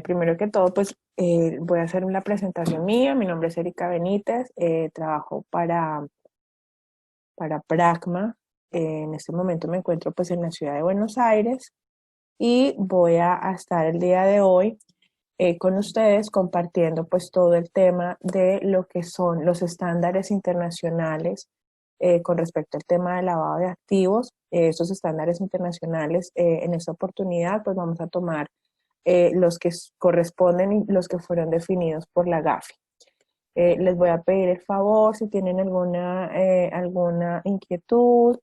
Primero que todo, pues voy a hacer una presentación mía. Mi nombre es Erika Benítez, trabajo para Pragma. En este momento me encuentro pues en la ciudad de Buenos Aires y voy a estar el día de hoy con ustedes compartiendo pues todo el tema de lo que son los estándares internacionales con respecto al tema del lavado de activos. Estos estándares internacionales en esta oportunidad pues vamos a tomar los que corresponden y los que fueron definidos por la GAFI. Les voy a pedir el favor si tienen alguna inquietud,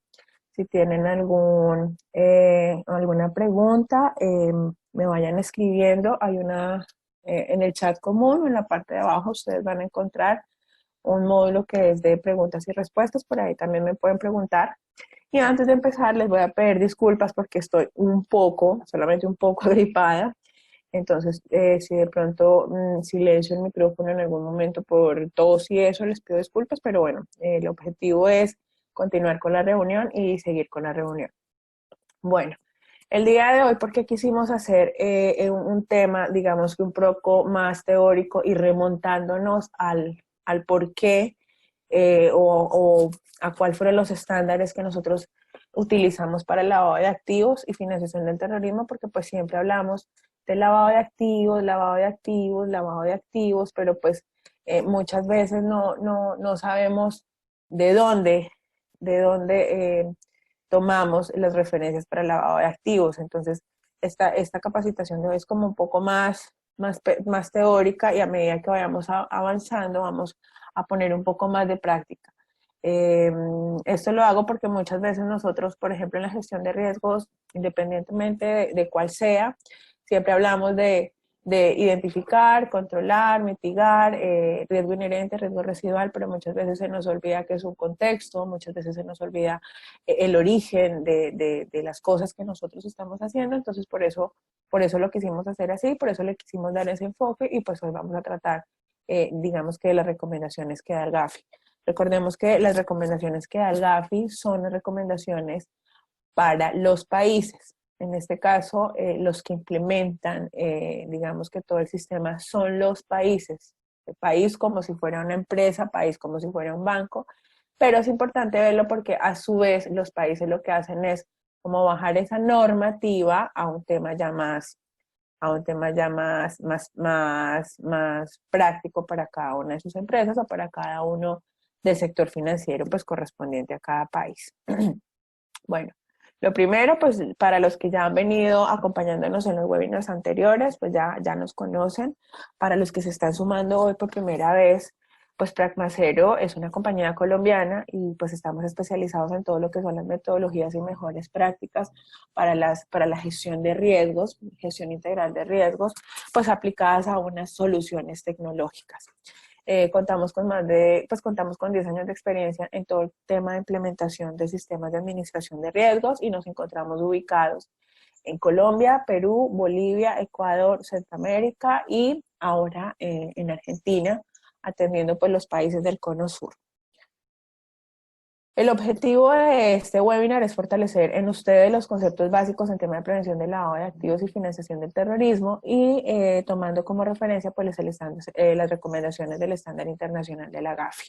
si tienen alguna pregunta, me vayan escribiendo. Hay en el chat común, en la parte de abajo, ustedes van a encontrar un módulo que es de preguntas y respuestas. Por ahí también me pueden preguntar. Y antes de empezar, les voy a pedir disculpas porque estoy solamente un poco gripada. Entonces, si de pronto silencio el micrófono en algún momento por tos y eso, les pido disculpas, pero bueno, el objetivo es continuar con la reunión y seguir con la reunión. Bueno, el día de hoy, porque quisimos hacer un tema, digamos que un poco más teórico y remontándonos al por qué o a cuáles fueron los estándares que nosotros utilizamos para el lavado de activos y financiación del terrorismo, porque pues siempre hablamos del lavado de activos, lavado de activos, lavado de activos, pero pues muchas veces no sabemos de dónde tomamos las referencias para el lavado de activos. Entonces, esta capacitación de hoy es como un poco más teórica y a medida que vayamos avanzando vamos a poner un poco más de práctica. Esto lo hago porque muchas veces nosotros, por ejemplo, en la gestión de riesgos, independientemente de cuál sea, siempre hablamos de identificar, controlar, mitigar, riesgo inherente, riesgo residual, pero muchas veces se nos olvida que es un contexto, muchas veces se nos olvida el origen de las cosas que nosotros estamos haciendo. Entonces por eso lo quisimos hacer así, por eso le quisimos dar ese enfoque y pues hoy vamos a tratar, digamos que de las recomendaciones que da el GAFI. Recordemos que las recomendaciones que da el GAFI son las recomendaciones para los países. En este caso, los que implementan, digamos que todo el sistema son los países. El país como si fuera una empresa, país como si fuera un banco, pero es importante verlo porque a su vez los países lo que hacen es como bajar esa normativa a un tema ya más práctico para cada una de sus empresas o para cada uno del sector financiero pues correspondiente a cada país. Bueno, lo primero, pues para los que ya han venido acompañándonos en los webinars anteriores, pues ya nos conocen. Para los que se están sumando hoy por primera vez, pues Pragmacero es una compañía colombiana y pues estamos especializados en todo lo que son las metodologías y mejores prácticas para la gestión de riesgos, gestión integral de riesgos, pues aplicadas a unas soluciones tecnológicas. Contamos con 10 años de experiencia en todo el tema de implementación de sistemas de administración de riesgos y nos encontramos ubicados en Colombia, Perú, Bolivia, Ecuador, Centroamérica y ahora en Argentina, atendiendo pues los países del Cono Sur. El objetivo de este webinar es fortalecer en ustedes los conceptos básicos en tema de prevención del lavado de activos y financiación del terrorismo y tomando como referencia pues las recomendaciones del estándar internacional de la GAFI.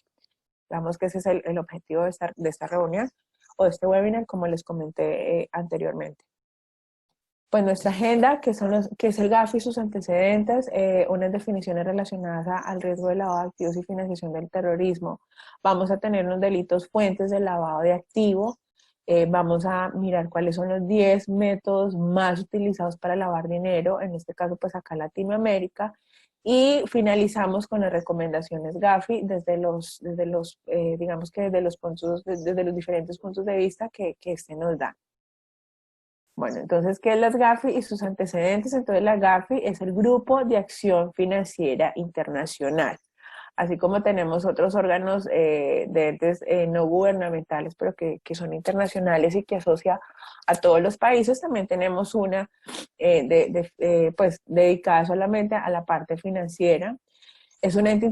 Digamos que ese es el objetivo de esta reunión o de este webinar, como les comenté anteriormente. Pues nuestra agenda, que es el GAFI y sus antecedentes, unas definiciones relacionadas al riesgo de lavado de activos y financiación del terrorismo. Vamos a tener unos delitos fuentes de lavado de activos. Vamos a mirar cuáles son los 10 métodos más utilizados para lavar dinero, en este caso pues acá en Latinoamérica. Y finalizamos con las recomendaciones GAFI desde los diferentes puntos de vista que este nos da. Bueno, entonces, ¿qué es la GAFI y sus antecedentes? Entonces, la GAFI es el Grupo de Acción Financiera Internacional. Así como tenemos otros órganos de entes no gubernamentales, pero que son internacionales y que asocia a todos los países, también tenemos una pues dedicada solamente a la parte financiera. Es un ente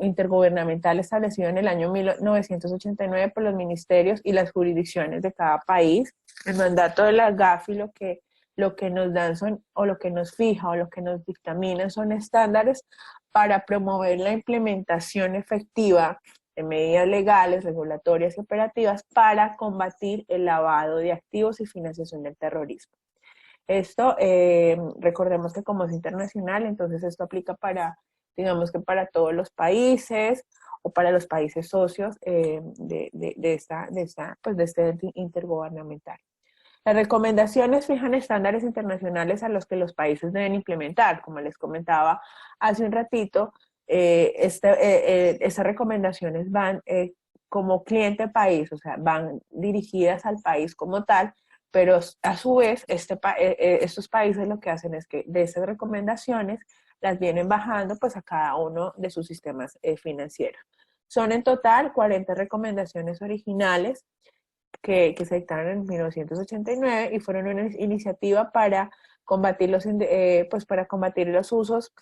intergubernamental establecido en el año 1989 por los ministerios y las jurisdicciones de cada país. El mandato de la GAFI lo que nos dan son, o lo que nos fija, o lo que nos dictamina son estándares para promover la implementación efectiva de medidas legales, regulatorias y operativas para combatir el lavado de activos y financiación del terrorismo. Esto, recordemos que como es internacional, entonces esto aplica para, digamos que para todos los países o para los países socios de este ente intergubernamental. Las recomendaciones fijan estándares internacionales a los que los países deben implementar. Como les comentaba hace un ratito, estas recomendaciones van como cliente país, o sea, van dirigidas al país como tal, pero a su vez estos países lo que hacen es que de esas recomendaciones las vienen bajando pues a cada uno de sus sistemas financieros. Son en total 40 recomendaciones originales que se dictaron en 1989 y fueron una iniciativa para combatir para combatir los usos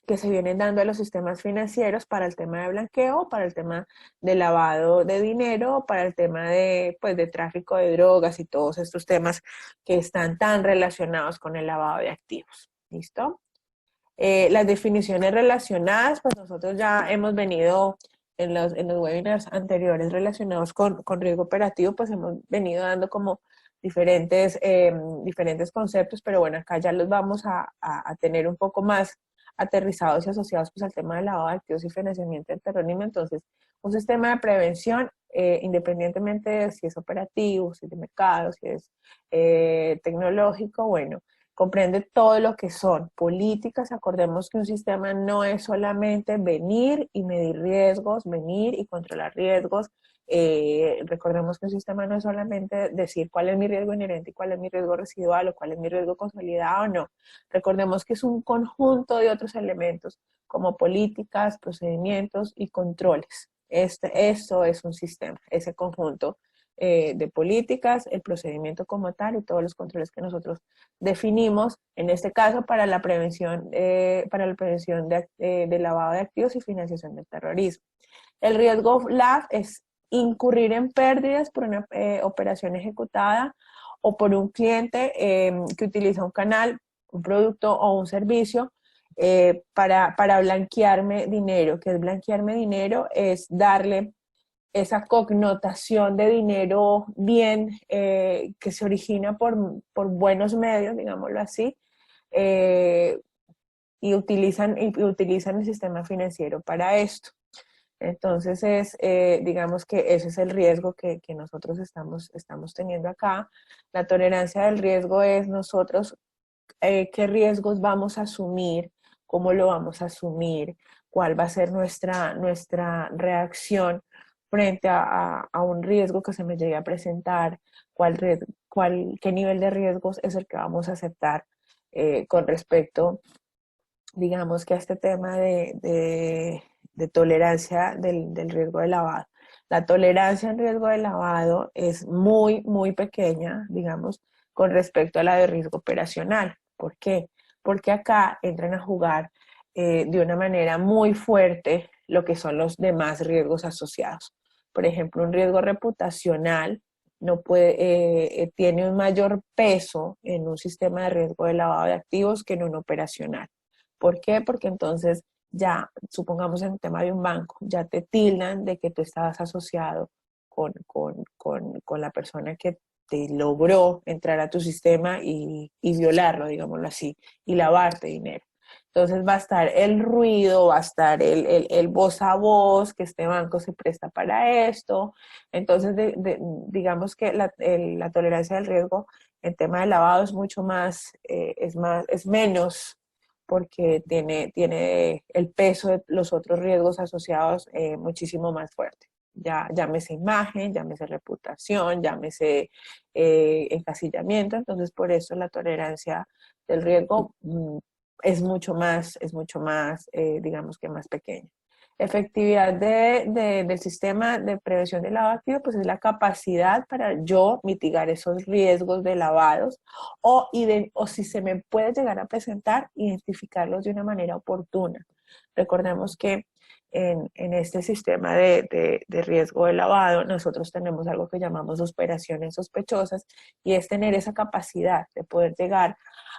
que se vienen dando a los sistemas financieros para el tema de blanqueo, para el tema de lavado de dinero, para el tema de tráfico de drogas y todos estos temas que están tan relacionados con el lavado de activos. ¿Listo? Las definiciones relacionadas, pues nosotros ya hemos venido en los webinars anteriores relacionados con riesgo operativo, pues hemos venido dando como diferentes conceptos, pero bueno, acá ya los vamos a tener un poco más aterrizados y asociados pues al tema del lavado de activos y financiamiento del terrorismo. Entonces, un sistema de prevención, independientemente de si es operativo, si es de mercado, si es tecnológico, bueno, comprende todo lo que son políticas. Acordemos que un sistema no es solamente venir y medir riesgos, venir y controlar riesgos. Recordemos que un sistema no es solamente decir cuál es mi riesgo inherente y cuál es mi riesgo residual o cuál es mi riesgo consolidado, no. Recordemos que es un conjunto de otros elementos como políticas, procedimientos y controles. Esto es un sistema, ese conjunto de políticas, el procedimiento como tal y todos los controles que nosotros definimos, en este caso para la prevención de lavado de activos y financiación del terrorismo. El riesgo LAF es incurrir en pérdidas por una operación ejecutada o por un cliente que utiliza un canal, un producto o un servicio para blanquearme dinero. ¿Qué es blanquearme dinero? Es darle esa connotación de dinero bien que se origina por buenos medios, digámoslo así, y utilizan el sistema financiero para esto. Entonces, digamos que ese es el riesgo que nosotros estamos teniendo acá. La tolerancia del riesgo es nosotros qué riesgos vamos a asumir, cómo lo vamos a asumir, cuál va a ser nuestra reacción frente a un riesgo que se me llegue a presentar, qué nivel de riesgos es el que vamos a aceptar con respecto, digamos que a este tema de tolerancia del riesgo de lavado. La tolerancia en riesgo de lavado es muy, muy pequeña, digamos, con respecto a la de riesgo operacional. ¿Por qué? Porque acá entran a jugar de una manera muy fuerte lo que son los demás riesgos asociados. Por ejemplo, un riesgo reputacional tiene un mayor peso en un sistema de riesgo de lavado de activos que en un operacional. ¿Por qué? Porque entonces ya, supongamos en el tema de un banco, ya te tildan de que tú estabas asociado con la persona que te logró entrar a tu sistema y violarlo, digámoslo así, y lavarte dinero. Entonces va a estar el ruido, va a estar el voz a voz, que este banco se presta para esto. Entonces, digamos que la tolerancia del riesgo en tema de lavado es mucho más, es menos porque tiene el peso de los otros riesgos asociados muchísimo más fuerte. Ya llámese imagen, llámese reputación, llámese encasillamiento. Entonces, por eso la tolerancia del riesgo es mucho más, digamos que más pequeña. Efectividad del sistema de prevención de lavado activo, pues es la capacidad para yo mitigar esos riesgos de lavados o si se me puede llegar a presentar, identificarlos de una manera oportuna. Recordemos que en este sistema de riesgo de lavado, nosotros tenemos algo que llamamos operaciones sospechosas, y es tener esa capacidad de poder llegar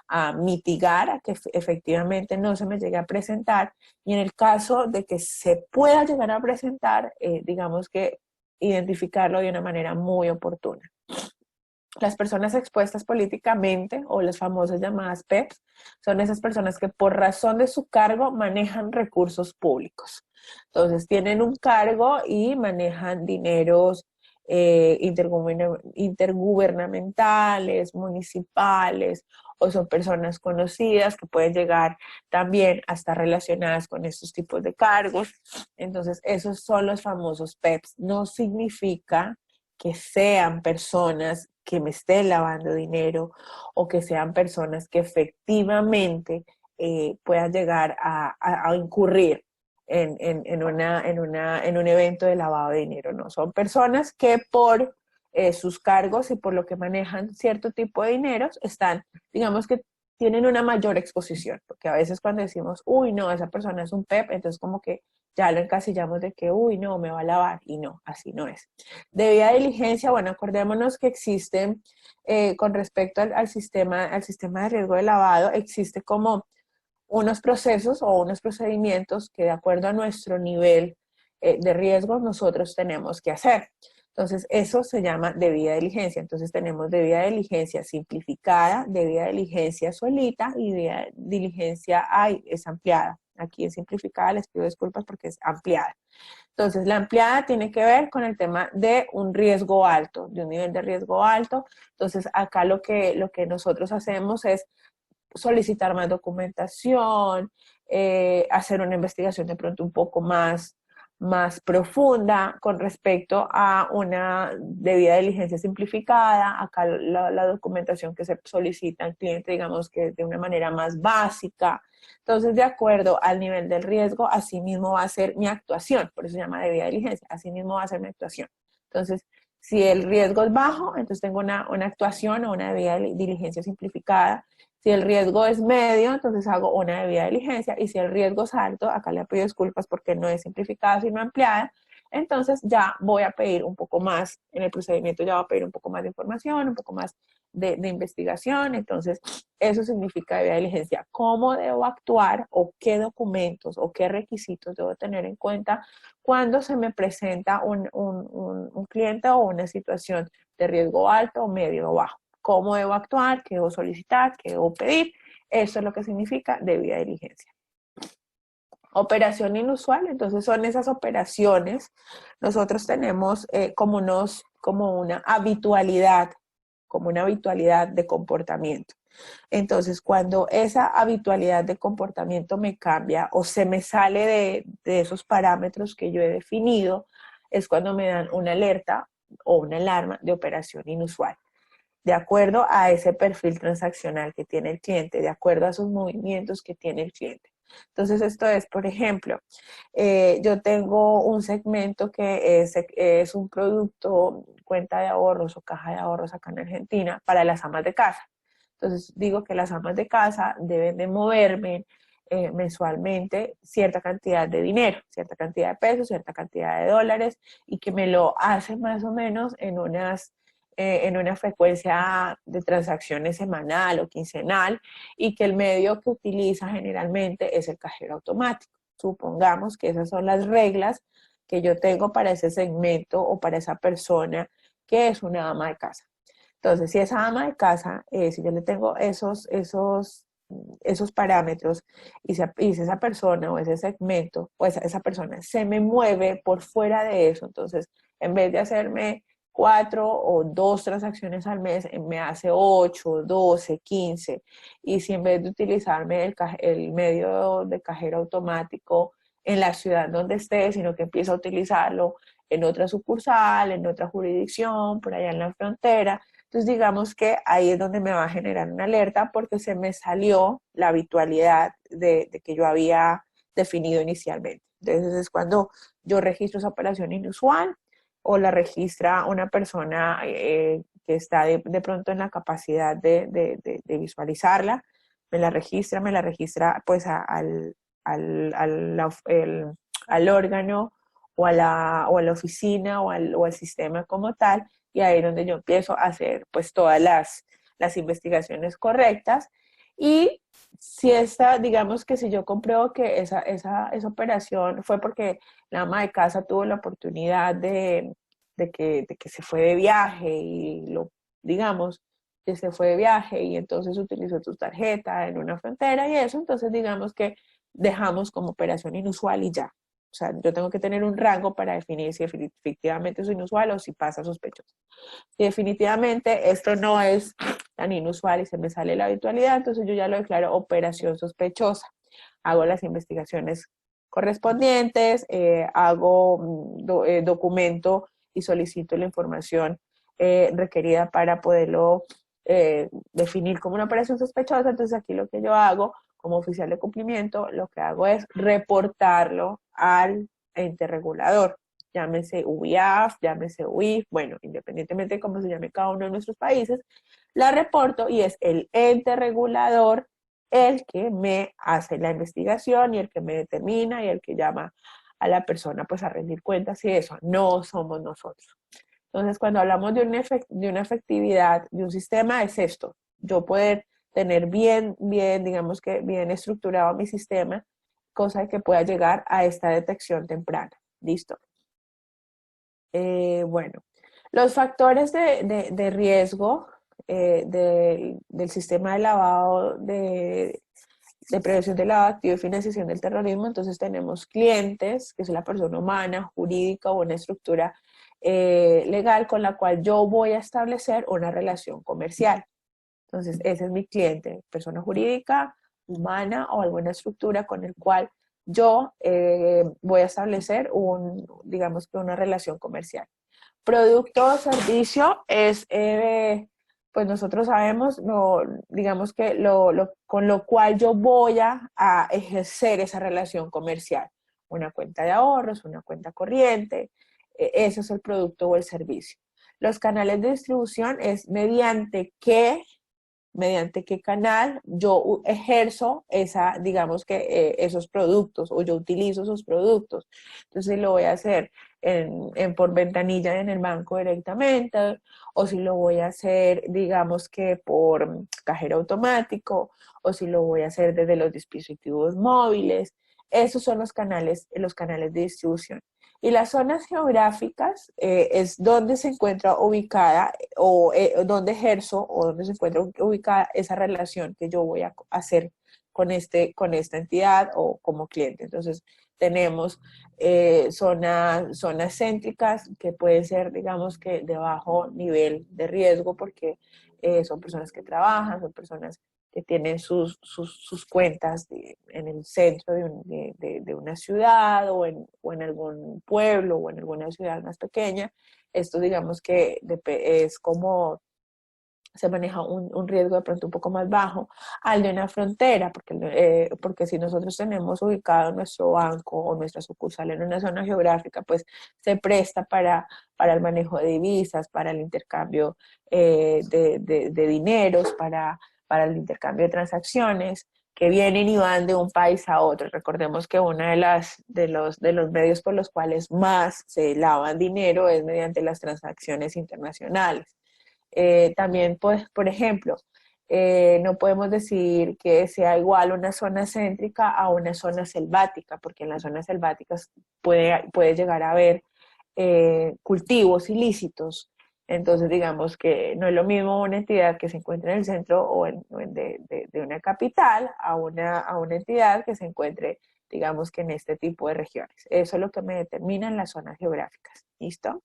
a mitigar a que efectivamente no se me llegue a presentar, y en el caso de que se pueda llegar a presentar, digamos que identificarlo de una manera muy oportuna. Las personas expuestas políticamente, o las famosas llamadas PEPs, son esas personas que por razón de su cargo manejan recursos públicos. Entonces tienen un cargo y manejan dineros intergubernamentales, municipales, o son personas conocidas que pueden llegar también a estar relacionadas con estos tipos de cargos. Entonces esos son los famosos PEPs. No significa que sean personas que me estén lavando dinero, o que sean personas que efectivamente puedan llegar a incurrir en un evento de lavado de dinero. No, son personas que por sus cargos y por lo que manejan cierto tipo de dineros están, digamos que tienen una mayor exposición, porque a veces cuando decimos, uy, no, esa persona es un PEP, entonces como que ya lo encasillamos de que, uy, no, me va a lavar, y no, así no es. Debida diligencia, bueno, acordémonos que existe, con respecto al sistema de riesgo de lavado, existe como unos procesos o unos procedimientos que de acuerdo a nuestro nivel de riesgo nosotros tenemos que hacer. Entonces, eso se llama debida diligencia. Entonces, tenemos debida diligencia simplificada, debida diligencia solita y debida diligencia, es ampliada. Aquí es simplificada, les pido disculpas porque es ampliada. Entonces, la ampliada tiene que ver con el tema de un riesgo alto, de un nivel de riesgo alto. Entonces, acá lo que nosotros hacemos es solicitar más documentación, hacer una investigación de pronto un poco más profunda con respecto a una debida diligencia simplificada. Acá la documentación que se solicita al cliente, digamos que de una manera más básica. Entonces, de acuerdo al nivel del riesgo, así mismo va a ser mi actuación, por eso se llama debida diligencia, así mismo va a ser mi actuación. Entonces, si el riesgo es bajo, entonces tengo una actuación o una debida diligencia simplificada. Si el riesgo es medio, entonces hago una debida diligencia, y si el riesgo es alto, acá le pido disculpas porque no es simplificada sino ampliada, entonces ya voy a pedir un poco más, en el procedimiento ya voy a pedir un poco más de información, un poco más de investigación. Entonces eso significa debida diligencia. ¿Cómo debo actuar, o qué documentos o qué requisitos debo tener en cuenta cuando se me presenta un cliente o una situación de riesgo alto, medio o bajo? ¿Cómo debo actuar? ¿Qué debo solicitar? ¿Qué debo pedir? Eso es lo que significa debida diligencia. Operación inusual, entonces son esas operaciones. Nosotros tenemos como una habitualidad de comportamiento. Entonces, cuando esa habitualidad de comportamiento me cambia o se me sale de esos parámetros que yo he definido, es cuando me dan una alerta o una alarma de operación inusual, de acuerdo a ese perfil transaccional que tiene el cliente, de acuerdo a esos movimientos que tiene el cliente. Entonces, esto es, por ejemplo, yo tengo un segmento que es un producto, cuenta de ahorros o caja de ahorros acá en Argentina, para las amas de casa. Entonces, digo que las amas de casa deben de moverme mensualmente cierta cantidad de dinero, cierta cantidad de pesos, cierta cantidad de dólares, y que me lo hacen más o menos en una frecuencia de transacciones semanal o quincenal, y que el medio que utiliza generalmente es el cajero automático. Supongamos que esas son las reglas que yo tengo para ese segmento o para esa persona que es una ama de casa. Entonces, si esa ama de casa, si yo le tengo esos parámetros, y si esa persona o ese segmento o esa persona se me mueve por fuera de eso, entonces en vez de hacerme 4 o 2 transacciones al mes, me hace 8, 12, 15. Y si en vez de utilizarme el medio de cajero automático en la ciudad donde esté, sino que empiezo a utilizarlo en otra sucursal, en otra jurisdicción, por allá en la frontera, entonces digamos que ahí es donde me va a generar una alerta, porque se me salió la habitualidad de que yo había definido inicialmente. Entonces es cuando yo registro esa operación inusual, o la registra una persona que está de pronto en la capacidad de visualizarla, me la registra pues al órgano o a la oficina o al sistema como tal, y ahí es donde yo empiezo a hacer pues todas las investigaciones correctas. Y si esta, digamos que si yo compruebo que esa operación fue porque la ama de casa tuvo la oportunidad de que se fue de viaje y lo, digamos, que se fue de viaje y entonces utilizó tu tarjeta en una frontera y eso, entonces digamos que dejamos como operación inusual y ya. O sea, yo tengo que tener un rango para definir si efectivamente es inusual o si pasa sospechoso. Si definitivamente esto no es tan inusual y se me sale la habitualidad, entonces yo ya lo declaro operación sospechosa. Hago las investigaciones correspondientes, documento y solicito la información requerida para poderlo definir como una operación sospechosa. Entonces aquí lo que yo hago como oficial de cumplimiento, lo que hago es reportarlo al ente regulador, llámese UIAF, llámese UIF, bueno, independientemente de cómo se llame cada uno de nuestros países, la reporto y es el ente regulador el que me hace la investigación y el que me determina y el que llama a la persona pues a rendir cuentas y eso, no somos nosotros. Entonces, cuando hablamos de una efectividad de un sistema, es esto, yo poder tener bien, digamos que bien estructurado mi sistema, cosa que pueda llegar a esta detección temprana. Listo. Bueno, los factores de riesgo del sistema de lavado de prevención del lavado activo y financiación del terrorismo, entonces tenemos clientes, que es la persona humana, jurídica o una estructura legal con la cual yo voy a establecer una relación comercial. Entonces, ese es mi cliente, persona jurídica, humana o alguna estructura con el cual yo voy a establecer digamos que una relación comercial. Producto o servicio es, pues nosotros sabemos, digamos que con lo cual yo voy a ejercer esa relación comercial. Una cuenta de ahorros, una cuenta corriente, ese es el producto o el servicio. Los canales de distribución es mediante qué canal yo ejerzo digamos que esos productos o yo utilizo esos productos. Entonces lo voy a hacer por ventanilla en el banco directamente o si lo voy a hacer digamos que por cajero automático o si lo voy a hacer desde los dispositivos móviles. Esos son los canales de distribución. Y las zonas geográficas es donde se encuentra ubicada o donde ejerzo o donde se encuentra ubicada esa relación que yo voy a hacer con esta entidad o como cliente. Entonces, tenemos zonas céntricas que pueden ser, digamos que de bajo nivel de riesgo porque son personas que trabajan, son personas que tienen sus cuentas en el centro de una ciudad o en algún pueblo o en alguna ciudad más pequeña. Esto digamos que es como se maneja un riesgo de pronto un poco más bajo al de una frontera, porque si nosotros tenemos ubicado nuestro banco o nuestra sucursal en una zona geográfica, pues se presta para el manejo de divisas, para el intercambio de dineros, para el intercambio de transacciones que vienen y van de un país a otro. Recordemos que uno de los medios por los cuales más se lavan dinero es mediante las transacciones internacionales. También, pues, por ejemplo, no podemos decir que sea igual una zona céntrica a una zona selvática, porque en las zonas selváticas puede llegar a haber cultivos ilícitos. Entonces, digamos que no es lo mismo una entidad que se encuentre en el centro de una capital a una entidad que se encuentre, digamos que en este tipo de regiones. Eso es lo que me determinan las zonas geográficas. ¿Listo?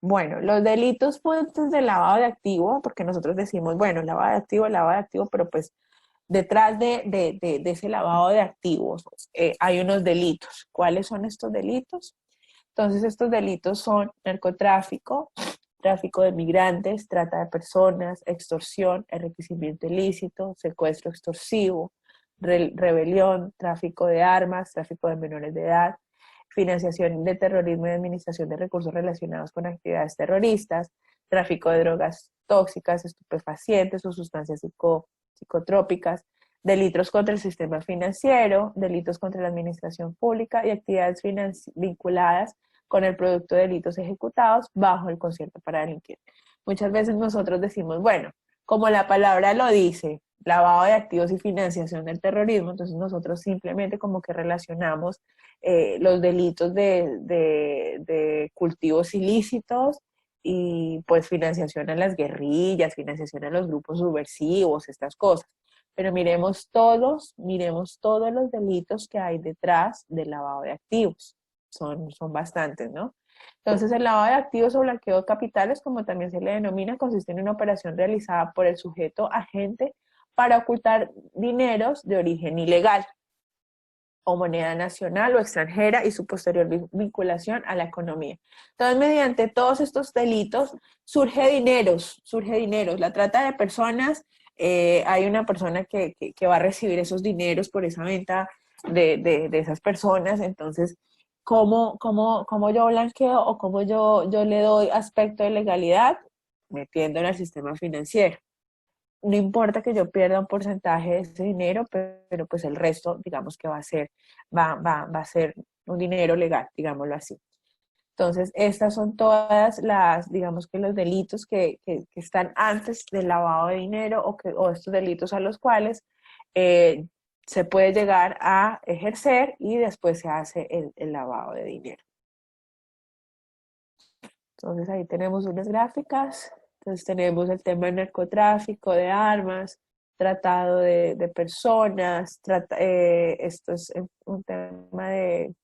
Bueno, los delitos fuentes de lavado de activo, porque nosotros decimos, bueno, lavado de activo, pero pues detrás de ese lavado de activos hay unos delitos. ¿Cuáles son estos delitos? Entonces, estos delitos son narcotráfico, tráfico de migrantes, trata de personas, extorsión, enriquecimiento ilícito, secuestro extorsivo, rebelión, tráfico de armas, tráfico de menores de edad, financiación de terrorismo y administración de recursos relacionados con actividades terroristas, tráfico de drogas tóxicas, estupefacientes o sustancias psicotrópicas, delitos contra el sistema financiero, delitos contra la administración pública y actividades vinculadas con el producto de delitos ejecutados bajo el concierto para delinquir. Muchas veces nosotros decimos, bueno, como la palabra lo dice, lavado de activos y financiación del terrorismo, entonces nosotros simplemente como que relacionamos los delitos de cultivos ilícitos y pues financiación a las guerrillas, financiación a los grupos subversivos, estas cosas. Pero miremos todos los delitos que hay detrás del lavado de activos. Son bastantes, ¿no? Entonces, el lavado de activos o blanqueo de capitales, como también se le denomina, consiste en una operación realizada por el sujeto agente para ocultar dineros de origen ilegal o moneda nacional o extranjera y su posterior vinculación a la economía. Entonces, mediante todos estos delitos surge dinero. La trata de personas, hay una persona que va a recibir esos dineros por esa venta de esas personas, entonces, ¿cómo yo blanqueo o cómo yo le doy aspecto de legalidad? Metiendo en el sistema financiero. No importa que yo pierda un porcentaje de ese dinero, pero pues el resto, digamos que va a ser un dinero legal, digámoslo así. Entonces, estas son todas digamos que los delitos que están antes del lavado de dinero o estos delitos a los cuales se puede llegar a ejercer y después se hace el lavado de dinero. Entonces, ahí tenemos unas gráficas. Entonces, tenemos el tema del narcotráfico, de armas, tratado de personas, esto es un tema de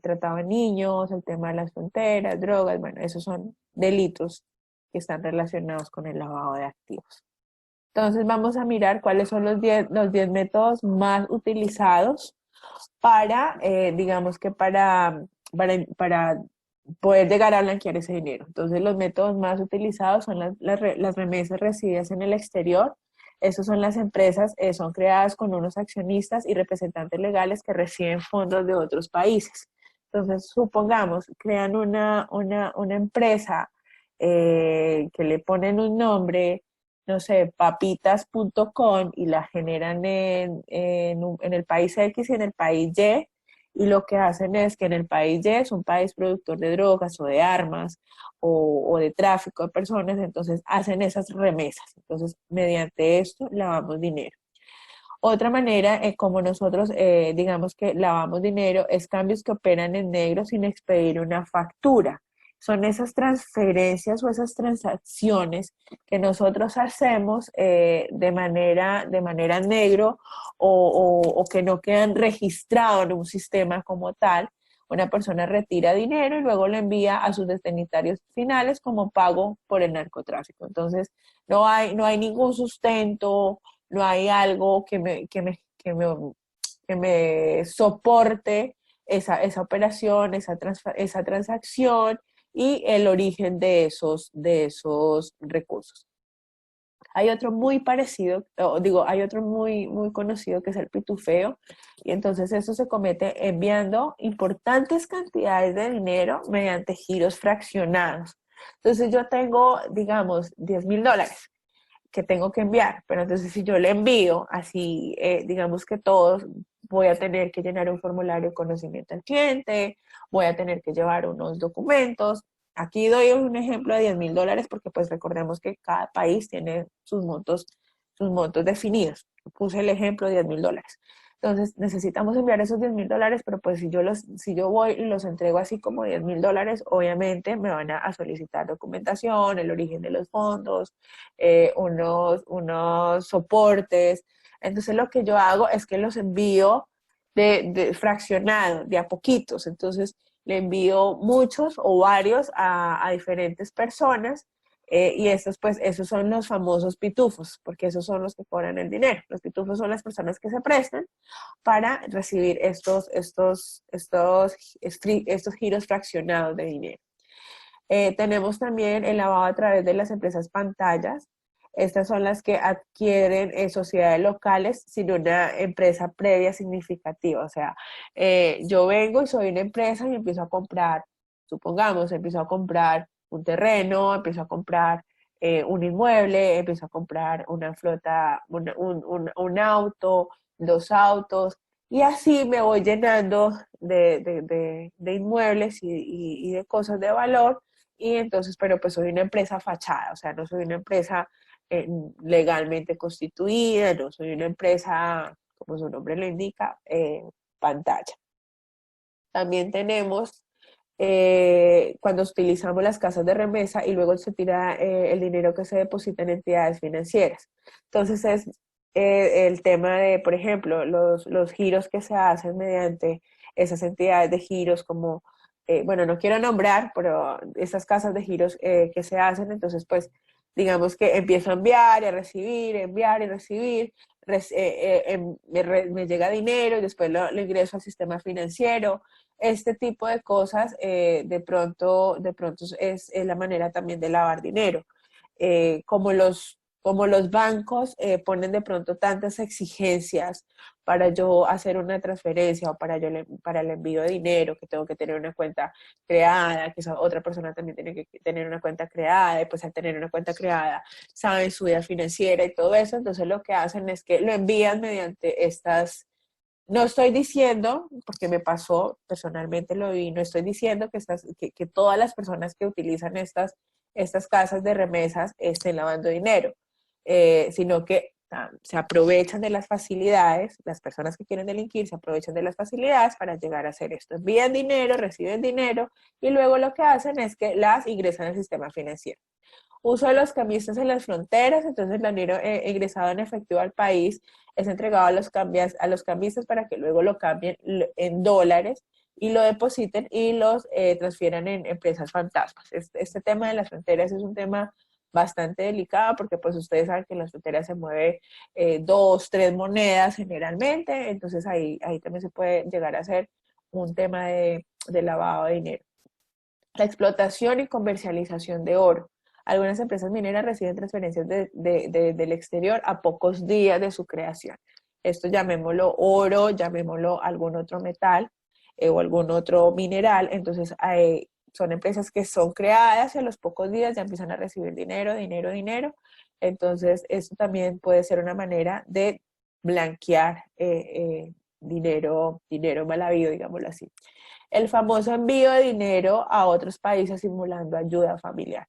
tratado de niños, el tema de las fronteras, drogas, bueno, esos son delitos que están relacionados con el lavado de activos. Entonces vamos a mirar cuáles son los 10 métodos más utilizados para, digamos que para poder llegar a blanquear ese dinero. Entonces los métodos más utilizados son las remesas recibidas en el exterior. Esas son las empresas, son creadas con unos accionistas y representantes legales que reciben fondos de otros países. Entonces, supongamos, crean una empresa que le ponen un nombre, no sé, papitas.com y la generan en el país X y en el país Y, y lo que hacen es que en el país Y es un país productor de drogas o de armas o de tráfico de personas, entonces hacen esas remesas. Entonces, mediante esto lavamos dinero. Otra manera, como nosotros digamos que lavamos dinero, es cambios que operan en negro sin expedir una factura. Son esas transferencias o esas transacciones que nosotros hacemos de manera negro o que no quedan registrados en un sistema como tal. Una persona retira dinero y luego lo envía a sus destinatarios finales como pago por el narcotráfico. Entonces, no hay ningún sustento, no hay algo que me soporte esa operación, esa transacción y el origen de esos recursos. Hay otro muy parecido, hay otro muy conocido que es el pitufeo, y entonces eso se comete enviando importantes cantidades de dinero mediante giros fraccionados. Entonces yo tengo, digamos, $10,000 que tengo que enviar, pero entonces si yo le envío así, digamos que todos, voy a tener que llenar un formulario de conocimiento al cliente, voy a tener que llevar unos documentos. Aquí doy un ejemplo de $10,000 porque pues recordemos que cada país tiene sus montos definidos. Puse el ejemplo de $10,000. Entonces necesitamos enviar esos $10,000, pero pues si yo voy y los entrego así como $10,000, obviamente me van a solicitar documentación, el origen de los fondos, unos soportes. Entonces lo que yo hago es que los envío fraccionado, de a poquitos. Entonces le envío muchos o varios a diferentes personas y esos son los famosos pitufos, porque esos son los que cobran el dinero. Los pitufos son las personas que se prestan para recibir estos giros fraccionados de dinero. Tenemos también el lavado a través de las empresas pantallas. Estas son las que adquieren sociedades locales sin una empresa previa significativa. O sea, yo vengo y soy una empresa y empiezo a comprar, supongamos, empiezo a comprar un terreno, empiezo a comprar un inmueble, empiezo a comprar una flota, un auto, 2 autos, y así me voy llenando de inmuebles y de cosas de valor, y entonces, pero pues soy una empresa fachada, o sea, no soy una empresa legalmente constituida, no soy una empresa, como su nombre lo indica, pantalla. También tenemos cuando utilizamos las casas de remesa y luego se tira el dinero que se deposita en entidades financieras. Entonces es el tema de, por ejemplo, los giros que se hacen mediante esas entidades de giros como, bueno, no quiero nombrar, pero esas casas de giros que se hacen, entonces pues digamos que empiezo a enviar y a recibir, enviar y recibir, me llega dinero y después lo ingreso al sistema financiero. Este tipo de cosas de pronto es la manera también de lavar dinero. Como los bancos ponen de pronto tantas exigencias para yo hacer una transferencia o para el envío de dinero, que tengo que tener una cuenta creada, que esa otra persona también tiene que tener una cuenta creada, y pues al tener una cuenta creada saben su vida financiera y todo eso, entonces lo que hacen es que lo envían mediante estas. No estoy diciendo, porque me pasó, personalmente lo vi, no estoy diciendo que todas las personas que utilizan estas casas de remesas estén lavando dinero, sino que se aprovechan de las facilidades, las personas que quieren delinquir se aprovechan de las facilidades para llegar a hacer esto. Envían dinero, reciben dinero y luego lo que hacen es que las ingresan al sistema financiero. Uso de los cambistas en las fronteras, entonces el dinero ingresado en efectivo al país es entregado a los cambistas para que luego lo cambien en dólares y lo depositen y los transfieran en empresas fantasmas. Este tema de las fronteras es un tema bastante delicado porque pues ustedes saben que en las fronteras se mueve 2, 3 monedas generalmente, entonces ahí también se puede llegar a ser un tema de lavado de dinero. La explotación y comercialización de oro. Algunas empresas mineras reciben transferencias del exterior a pocos días de su creación. Esto llamémoslo oro, llamémoslo algún otro metal o algún otro mineral. Entonces, son empresas que son creadas y a los pocos días ya empiezan a recibir dinero, dinero, dinero. Entonces, esto también puede ser una manera de blanquear dinero mal habido, digámoslo así. El famoso envío de dinero a otros países simulando ayuda familiar.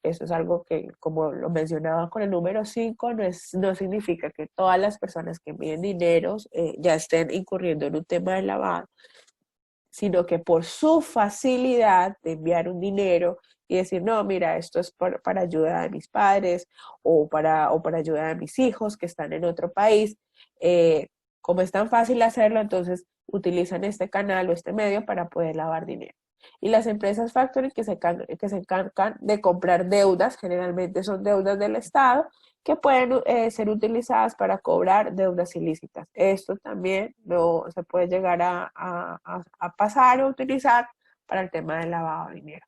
Eso es algo que, como lo mencionaba con el número 5, no significa que todas las personas que envíen dineros ya estén incurriendo en un tema de lavado, sino que por su facilidad de enviar un dinero y decir, no, mira, esto es para ayuda de mis padres o para ayuda de mis hijos que están en otro país, como es tan fácil hacerlo, entonces utilizan este canal o este medio para poder lavar dinero. Y las empresas factoring que se encargan de comprar deudas, generalmente son deudas del Estado, que pueden ser utilizadas para cobrar deudas ilícitas. Esto también no se puede llegar a pasar o utilizar para el tema del lavado de dinero.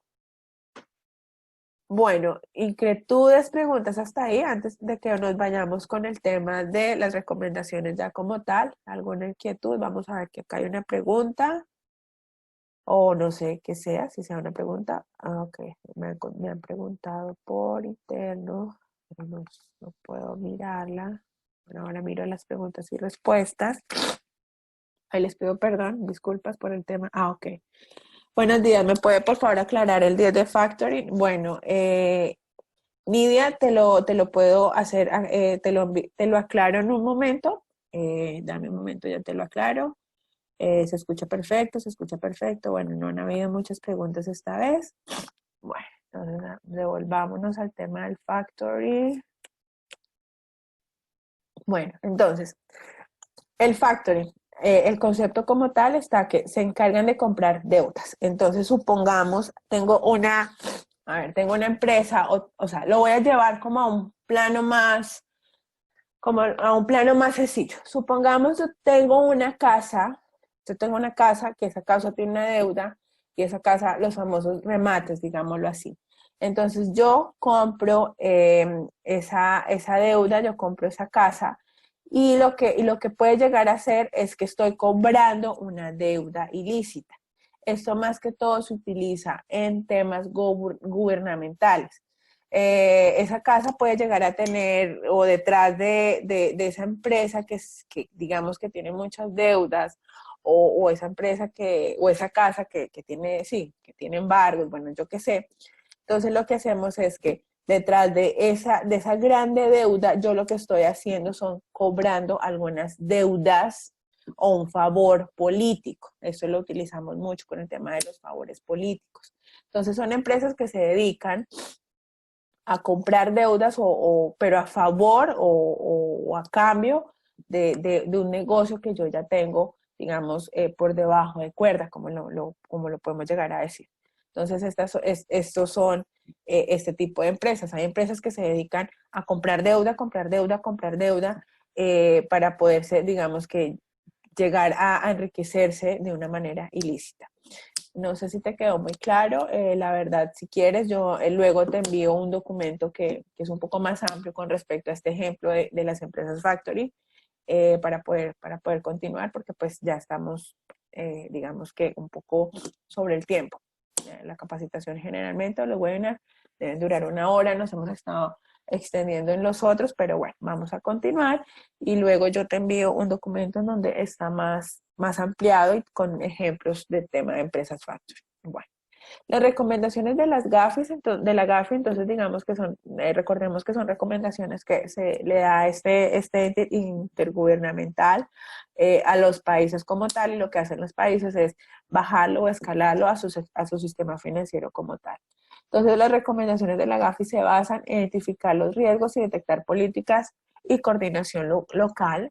Bueno, inquietudes, preguntas hasta ahí, antes de que nos vayamos con el tema de las recomendaciones ya como tal. ¿Alguna inquietud? Vamos a ver que acá hay una pregunta. O no sé qué sea, si sea una pregunta. Ok, me han preguntado por interno, pero no puedo mirarla. Bueno, ahora miro las preguntas y respuestas. Ahí les pido perdón, disculpas por el tema. Ok. Buenos días, ¿me puede por favor aclarar el 10 de Factory? Bueno, Nidia, te lo puedo hacer, te lo aclaro en un momento. Dame un momento, ya te lo aclaro. Se escucha perfecto, se escucha perfecto. Bueno, no han habido muchas preguntas esta vez. Bueno, entonces devolvámonos al tema del factory. Bueno, entonces, el factory, el concepto como tal está que se encargan de comprar deudas. Entonces, supongamos, tengo una empresa, o sea, lo voy a llevar como a un plano más, sencillo. Supongamos yo tengo una casa, que esa casa tiene una deuda, y esa casa, los famosos remates, digámoslo así. Entonces yo compro esa deuda, yo compro esa casa, y lo que puede llegar a hacer es que estoy cobrando una deuda ilícita. Esto más que todo se utiliza en temas gubernamentales. esa casa puede llegar a tener, o detrás de esa empresa que digamos que tiene muchas deudas, o esa empresa o esa casa que tiene, sí, que tiene embargos, bueno, yo qué sé. Entonces lo que hacemos es que detrás de esa grande deuda, yo lo que estoy haciendo son cobrando algunas deudas o un favor político. Eso lo utilizamos mucho con el tema de los favores políticos. Entonces son empresas que se dedican a comprar deudas, pero a favor o a cambio de un negocio que yo ya tengo, digamos, por debajo de cuerda, como lo podemos llegar a decir. Entonces, estos son este tipo de empresas. Hay empresas que se dedican a comprar deuda, comprar deuda, comprar deuda, para poderse, digamos, que llegar a enriquecerse de una manera ilícita. No sé si te quedó muy claro. La verdad, si quieres, yo luego te envío un documento que es un poco más amplio con respecto a este ejemplo de las empresas factory, para poder continuar, porque pues ya estamos, digamos que un poco sobre el tiempo. La capacitación generalmente, o los webinars, deben durar 1 hora. Nos hemos estado extendiendo en los otros, pero bueno, vamos a continuar y luego yo te envío un documento en donde está más ampliado y con ejemplos del tema de empresas factory. Bueno, las recomendaciones de las GAFIs, de la GAFI, entonces digamos que son, recordemos que son recomendaciones que se le da este intergubernamental a los países como tal, y lo que hacen los países es bajarlo o escalarlo a su sistema financiero como tal. Entonces las recomendaciones de la GAFI se basan en identificar los riesgos y detectar políticas y coordinación local,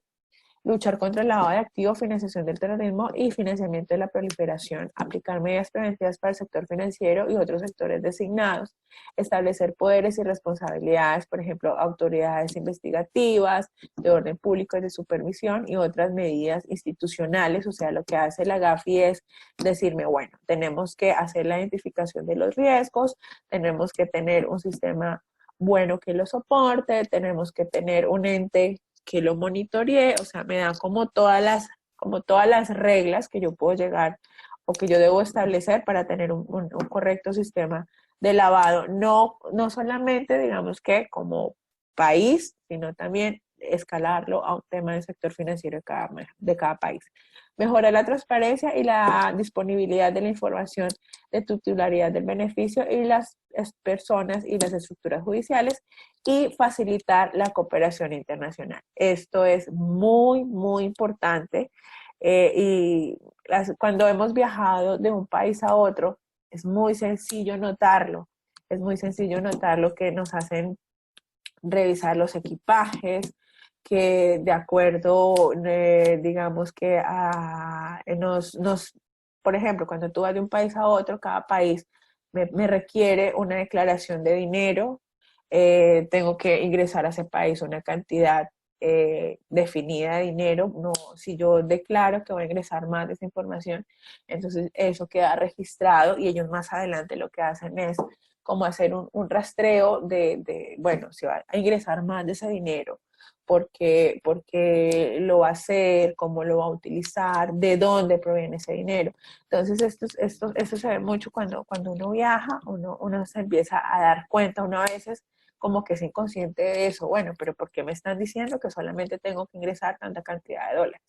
luchar contra el lavado de activos, financiación del terrorismo y financiamiento de la proliferación, aplicar medidas preventivas para el sector financiero y otros sectores designados, establecer poderes y responsabilidades, por ejemplo, autoridades investigativas, de orden público y de supervisión, y otras medidas institucionales. O sea, lo que hace la GAFI es decirme, bueno, tenemos que hacer la identificación de los riesgos, tenemos que tener un sistema bueno que lo soporte, tenemos que tener un ente que lo monitoreé. O sea, me dan como todas las reglas que yo puedo llegar o que yo debo establecer para tener un correcto sistema de lavado. No solamente, digamos que como país, sino también escalarlo a un tema del sector financiero de cada país. Mejorar la transparencia y la disponibilidad de la información de titularidad del beneficio y las personas y las estructuras judiciales, y facilitar la cooperación internacional. Esto es muy, muy importante, y cuando hemos viajado de un país a otro, es muy sencillo notarlo. Es muy sencillo notarlo, que nos hacen revisar los equipajes, que de acuerdo, digamos que por ejemplo, cuando tú vas de un país a otro, cada país me requiere una declaración de dinero. Tengo que ingresar a ese país una cantidad definida de dinero. No, si yo declaro que voy a ingresar más de esa información, entonces eso queda registrado, y ellos más adelante lo que hacen es como hacer un rastreo bueno, si va a ingresar más de ese dinero, porque lo va a hacer, cómo lo va a utilizar, de dónde proviene ese dinero. Entonces, esto se ve mucho cuando uno viaja. Uno se empieza a dar cuenta, uno a veces como que es inconsciente de eso. Bueno, pero ¿por qué me están diciendo que solamente tengo que ingresar tanta cantidad de dólares?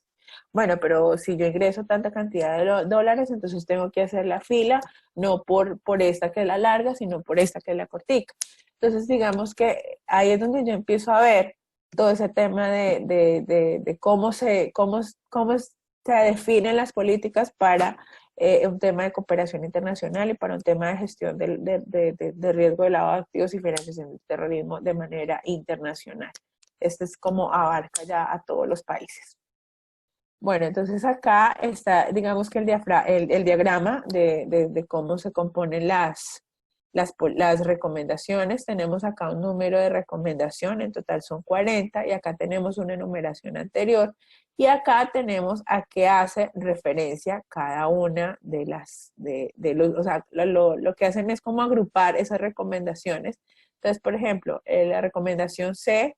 Bueno, pero si yo ingreso tanta cantidad de dólares, entonces tengo que hacer la fila, no por esta que es la larga, sino por esta que es la cortica. Entonces, digamos que ahí es donde yo empiezo a ver todo ese tema de cómo se definen las políticas para un tema de cooperación internacional y para un tema de gestión de riesgo de lavado de activos y financiación del terrorismo de manera internacional. Este es como abarca ya a todos los países. Bueno, entonces acá está, digamos que el diagrama de cómo se componen las recomendaciones. Tenemos acá un número de recomendación, en total son 40, y acá tenemos una enumeración anterior, y acá tenemos a qué hace referencia cada una o sea, lo que hacen es como agrupar esas recomendaciones. Entonces, por ejemplo, la recomendación C,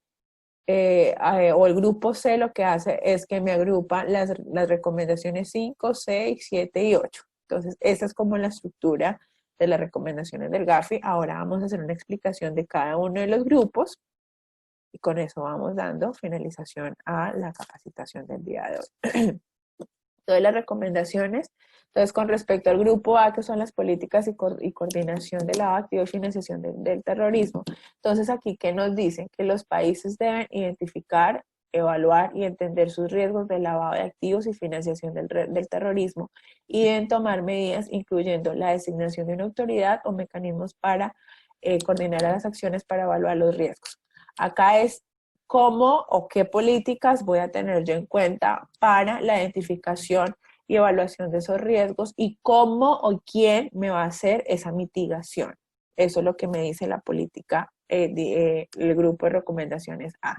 o el grupo C, lo que hace es que me agrupa las recomendaciones 5, 6, 7 y 8. Entonces, esa es como la estructura de las recomendaciones del GAFI. Ahora vamos a hacer una explicación de cada uno de los grupos y con eso vamos dando finalización a la capacitación del día de hoy. Todas las recomendaciones. Entonces, con respecto al grupo A, que son las políticas y coordinación de lavado de activos y financiación del terrorismo, entonces aquí, ¿qué nos dicen? Que los países deben identificar, evaluar y entender sus riesgos de lavado de activos y financiación del terrorismo y deben tomar medidas, incluyendo la designación de una autoridad o mecanismos para coordinar las acciones para evaluar los riesgos. Acá es cómo o qué políticas voy a tener yo en cuenta para la identificación y evaluación de esos riesgos y cómo o quién me va a hacer esa mitigación. Eso es lo que me dice la política, el grupo de recomendaciones A.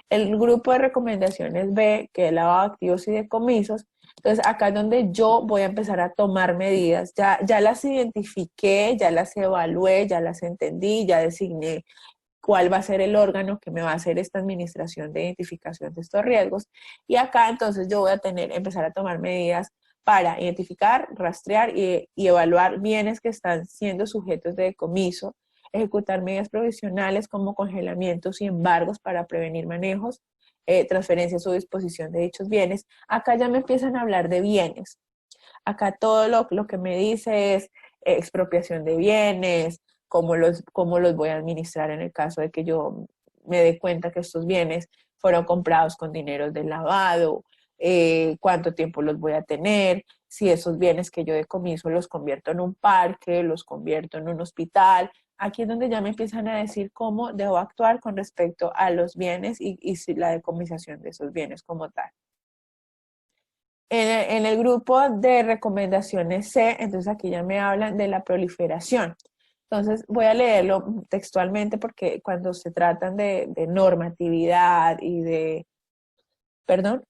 El grupo de recomendaciones B, que es lavado de activos y decomisos. Entonces, acá es donde yo voy a empezar a tomar medidas. Ya las identifiqué, ya las evalué, ya las entendí, ya designé cuál va a ser el órgano que me va a hacer esta administración de identificación de estos riesgos. Y acá entonces yo voy a empezar a tomar medidas para identificar, rastrear y evaluar bienes que están siendo sujetos de decomiso, ejecutar medidas provisionales como congelamientos y embargos para prevenir manejos, transferencias o disposición de dichos bienes. Acá ya me empiezan a hablar de bienes. Acá todo lo que me dice es expropiación de bienes, cómo los voy a administrar en el caso de que yo me dé cuenta que estos bienes fueron comprados con dinero del lavado, cuánto tiempo los voy a tener, si esos bienes que yo decomiso los convierto en un parque, los convierto en un hospital. Aquí es donde ya me empiezan a decir cómo debo actuar con respecto a los bienes y la decomisación de esos bienes como tal. En el grupo de recomendaciones C, entonces aquí ya me hablan de la proliferación. Entonces voy a leerlo textualmente porque cuando se tratan de normatividad y de, perdón,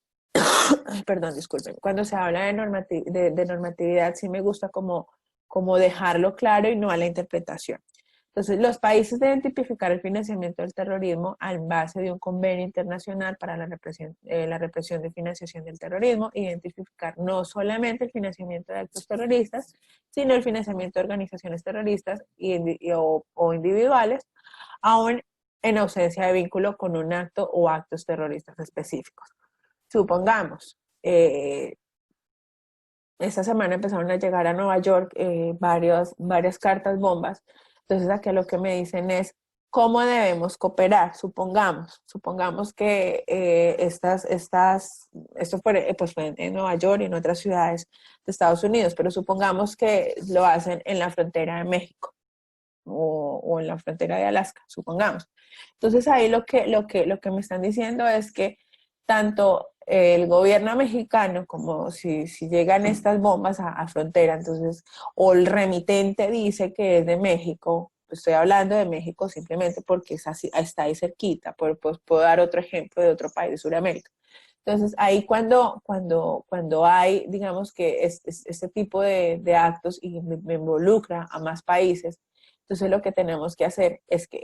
perdón, disculpen, cuando se habla de normatividad sí me gusta como dejarlo claro y no a la interpretación. Entonces, los países deben tipificar el financiamiento del terrorismo en base de un convenio internacional para la represión de financiación del terrorismo, identificar no solamente el financiamiento de actos terroristas, sino el financiamiento de organizaciones terroristas o individuales, aún en ausencia de vínculo con un acto o actos terroristas específicos. Supongamos, esta semana empezaron a llegar a Nueva York varias cartas bombas. Entonces aquí lo que me dicen es cómo debemos cooperar. Supongamos que esto fue, pues fue en Nueva York y en otras ciudades de Estados Unidos, pero supongamos que lo hacen en la frontera de México o en la frontera de Alaska, supongamos. Entonces ahí lo que me están diciendo es que tanto el gobierno mexicano como si llegan estas bombas a frontera, entonces, o el remitente dice que es de México, estoy hablando de México simplemente porque está ahí cerquita, pues puedo dar otro ejemplo de otro país de Sudamérica. Entonces, ahí cuando hay, digamos que este tipo de actos y me involucra a más países, entonces lo que tenemos que hacer es que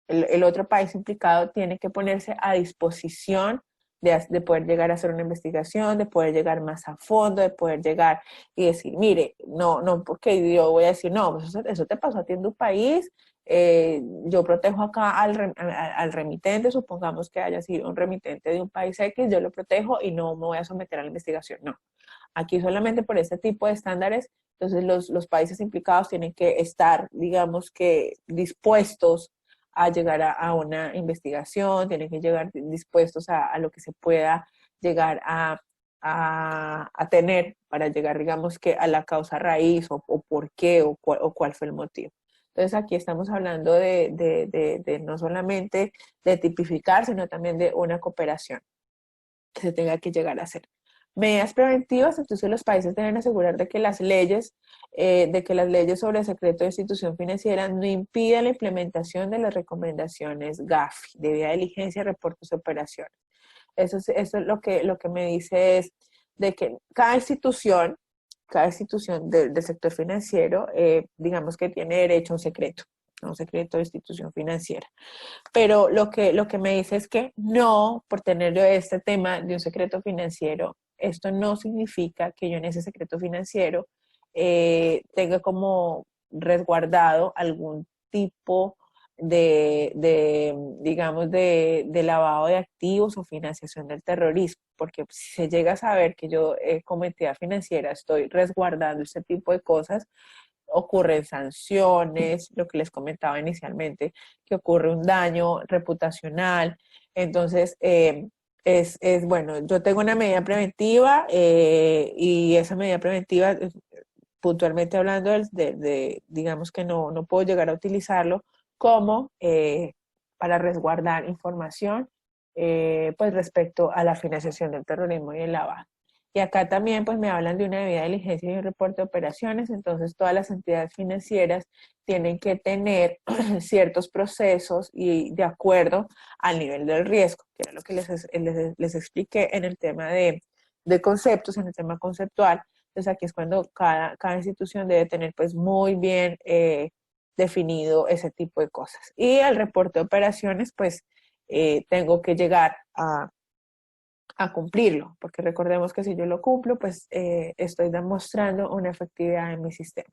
el otro país implicado tiene que ponerse a disposición de poder llegar a hacer una investigación, de poder llegar más a fondo, de poder llegar y decir, mire, no, porque yo voy a decir, no, pues eso te pasó a ti en tu país, yo protejo acá al remitente, supongamos que haya sido un remitente de un país X, yo lo protejo y no me voy a someter a la investigación, no. Aquí solamente por este tipo de estándares, entonces los países implicados tienen que estar, digamos que, dispuestos a llegar a una investigación, tienen que llegar dispuestos a lo que se pueda llegar a tener para llegar, digamos que, a la causa raíz o por qué o cuál fue el motivo. Entonces aquí estamos hablando de no solamente de tipificar, sino también de una cooperación que se tenga que llegar a hacer. Medidas preventivas, entonces los países deben asegurar de que las leyes sobre el secreto de institución financiera no impidan la implementación de las recomendaciones GAFI, debida diligencia, reportes y operaciones. Eso es lo que me dice es de que cada institución del sector financiero, digamos que tiene derecho a un secreto de institución financiera. Pero lo que me dice es que no, por tener yo este tema de un secreto financiero, esto no significa que yo en ese secreto financiero tenga como resguardado algún tipo digamos, de lavado de activos o financiación del terrorismo, porque si se llega a saber que yo como entidad financiera estoy resguardando ese tipo de cosas, ocurren sanciones, lo que les comentaba inicialmente, que ocurre un daño reputacional. Entonces, bueno, yo tengo una medida preventiva y esa medida preventiva, puntualmente hablando, digamos que no puedo llegar a utilizarlo como para resguardar información pues respecto a la financiación del terrorismo y el lavado. Y acá también pues me hablan de una debida diligencia y un reporte de operaciones, entonces todas las entidades financieras tienen que tener ciertos procesos y de acuerdo al nivel del riesgo, que era lo que les expliqué en el tema de conceptos, en el tema conceptual. Entonces aquí es cuando cada institución debe tener pues muy bien definido ese tipo de cosas. Y el reporte de operaciones pues tengo que llegar a cumplirlo, porque recordemos que si yo lo cumplo, pues estoy demostrando una efectividad en mi sistema.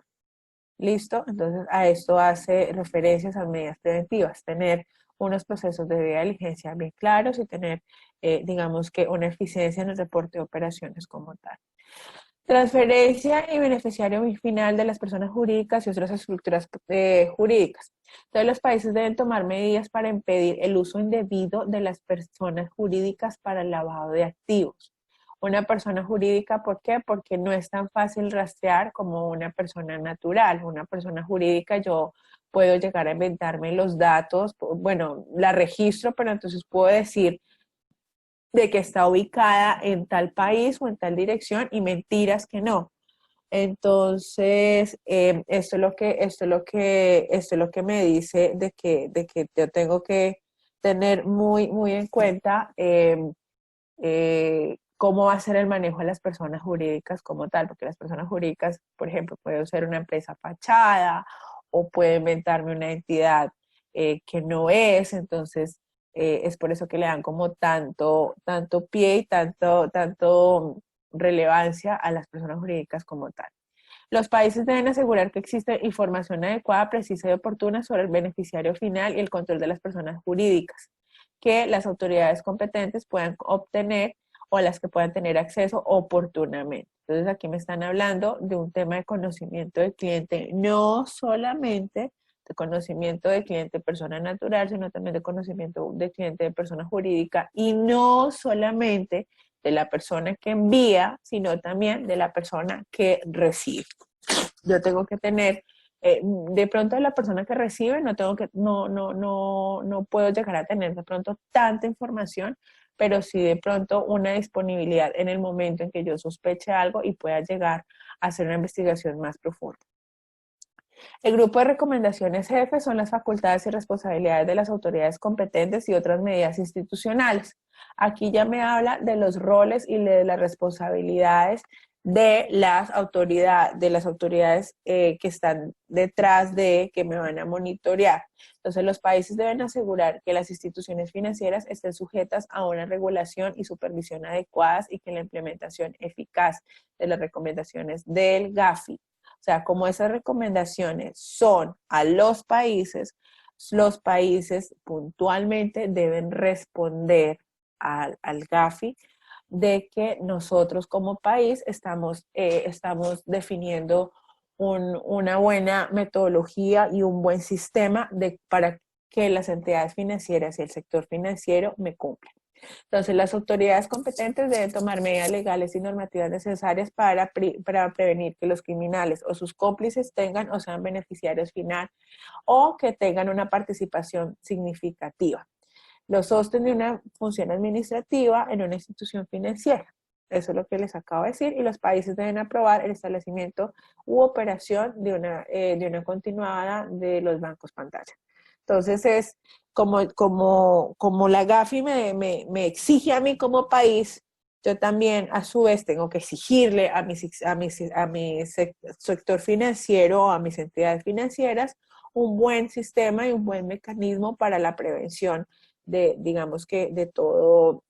¿Listo? Entonces a esto hace referencias a medidas preventivas, tener unos procesos de debida diligencia bien claros y tener, digamos que, una eficiencia en el reporte de operaciones como tal. Transferencia y beneficiario final de las personas jurídicas y otras estructuras jurídicas. Todos los países deben tomar medidas para impedir el uso indebido de las personas jurídicas para el lavado de activos. Una persona jurídica, ¿por qué? Porque no es tan fácil rastrear como una persona natural. Una persona jurídica yo puedo llegar a inventarme los datos, bueno, la registro, pero entonces puedo decir de que está ubicada en tal país o en tal dirección y mentiras que no. Entonces, esto es lo que me dice de que yo tengo que tener muy en cuenta cómo va a ser el manejo de las personas jurídicas como tal, porque las personas jurídicas, por ejemplo, puede ser una empresa fachada o puede inventarme una entidad que no es, entonces es por eso que le dan como tanto pie y tanto relevancia a las personas jurídicas como tal. Los países deben asegurar que existe información adecuada, precisa y oportuna sobre el beneficiario final y el control de las personas jurídicas, que las autoridades competentes puedan obtener o las que puedan tener acceso oportunamente. Entonces aquí me están hablando de un tema de conocimiento del cliente, no solamente de conocimiento de cliente persona natural, sino también de conocimiento de cliente de persona jurídica y no solamente de la persona que envía, sino también de la persona que recibe. Yo tengo que tener, de pronto de la persona que recibe, no puedo llegar a tener de pronto tanta información, pero sí de pronto una disponibilidad en el momento en que yo sospeche algo y pueda llegar a hacer una investigación más profunda. El grupo de recomendaciones jefe son las facultades y responsabilidades de las autoridades competentes y otras medidas institucionales. Aquí ya me habla de los roles y de las responsabilidades de las autoridades que están detrás de, que me van a monitorear. Entonces, los países deben asegurar que las instituciones financieras estén sujetas a una regulación y supervisión adecuadas y que la implementación eficaz de las recomendaciones del GAFI. O sea, como esas recomendaciones son a los países puntualmente deben responder al GAFI de que nosotros como país estamos definiendo una buena metodología y un buen sistema para que las entidades financieras y el sector financiero me cumplan. Entonces, las autoridades competentes deben tomar medidas legales y normativas necesarias para prevenir que los criminales o sus cómplices tengan o sean beneficiarios final o que tengan una participación significativa. Los sostén de una función administrativa en una institución financiera. Eso es lo que les acabo de decir. Y los países deben aprobar el establecimiento u operación de una continuada de los bancos pantalla. Entonces es como la GAFI me exige a mí como país, yo también a su vez tengo que exigirle a mi sector financiero, a mis entidades financieras, un buen sistema y un buen mecanismo para la prevención digamos que de todo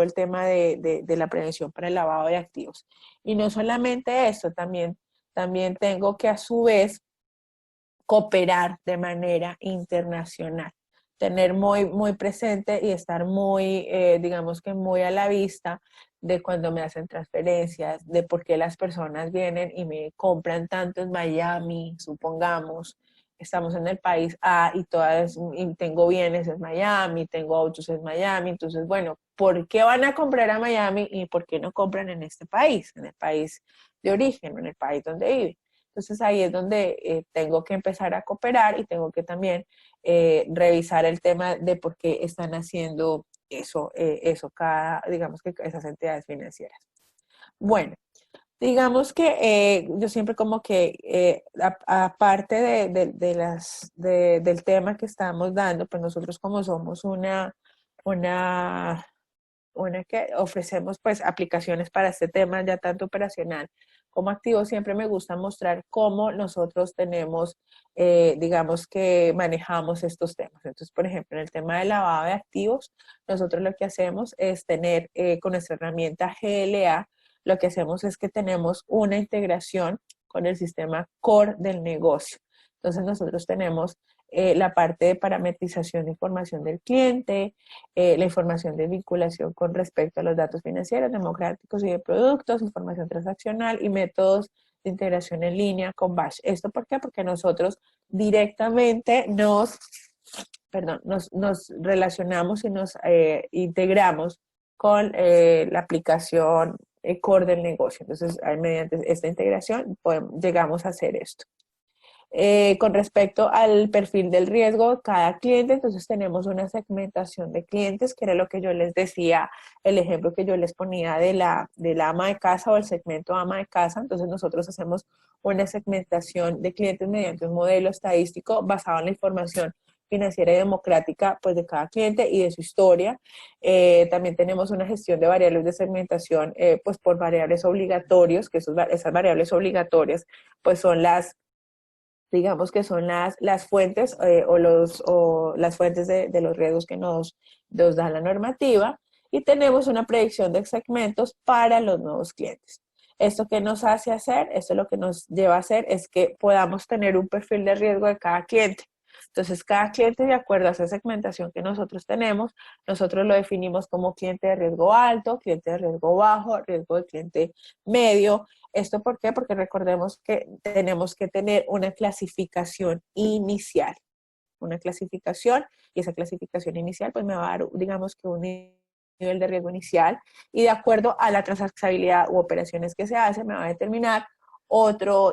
el tema de la prevención para el lavado de activos. Y no solamente eso, también también tengo que a su vez cooperar de manera internacional, tener muy presente y estar muy, digamos que muy a la vista de cuando me hacen transferencias, de por qué las personas vienen y me compran tanto en Miami, supongamos, estamos en el país A y y tengo bienes en Miami, tengo autos en Miami, entonces, bueno, ¿por qué van a comprar a Miami y por qué no compran en este país, en el país de origen, en el país donde viven? Entonces ahí es donde tengo que empezar a cooperar y tengo que también revisar el tema de por qué están haciendo eso digamos que esas entidades financieras. Bueno, digamos que yo siempre como que, aparte del tema que estamos dando, pues nosotros como somos una que ofrecemos pues aplicaciones para este tema ya tanto operacional como activo, siempre me gusta mostrar cómo nosotros tenemos, digamos que manejamos estos temas. Entonces, por ejemplo, en el tema de lavado de activos, nosotros lo que hacemos es tener con nuestra herramienta GLA, lo que hacemos es que tenemos una integración con el sistema core del negocio. Entonces, nosotros tenemos la parte de parametrización de información del cliente, la información de vinculación con respecto a los datos financieros, democráticos y de productos, información transaccional y métodos de integración en línea con Bash. ¿Esto por qué? Porque nosotros directamente nos relacionamos y nos integramos con la aplicación core del negocio. Entonces, mediante esta integración llegamos a hacer esto. Con respecto al perfil del riesgo de cada cliente, entonces tenemos una segmentación de clientes, que era lo que yo les decía, el ejemplo que yo les ponía de la ama de casa o el segmento ama de casa. Entonces nosotros hacemos una segmentación de clientes mediante un modelo estadístico basado en la información financiera y democrática pues de cada cliente y de su historia. También tenemos una gestión de variables de segmentación pues por variables obligatorios, que esas variables obligatorias pues son digamos que son las fuentes o las fuentes de los riesgos que nos da la normativa, y tenemos una predicción de segmentos para los nuevos clientes. ¿Esto qué nos hace hacer? Esto lo que nos lleva a hacer es que podamos tener un perfil de riesgo de cada cliente. Entonces, cada cliente, de acuerdo a esa segmentación que nosotros tenemos, nosotros lo definimos como cliente de riesgo alto, cliente de riesgo bajo, riesgo de cliente medio. ¿Esto por qué? Porque recordemos que tenemos que tener una clasificación inicial. Una clasificación, y esa clasificación inicial pues me va a dar, digamos que un nivel de riesgo inicial, y de acuerdo a la transaccionabilidad u operaciones que se hacen, me va a determinar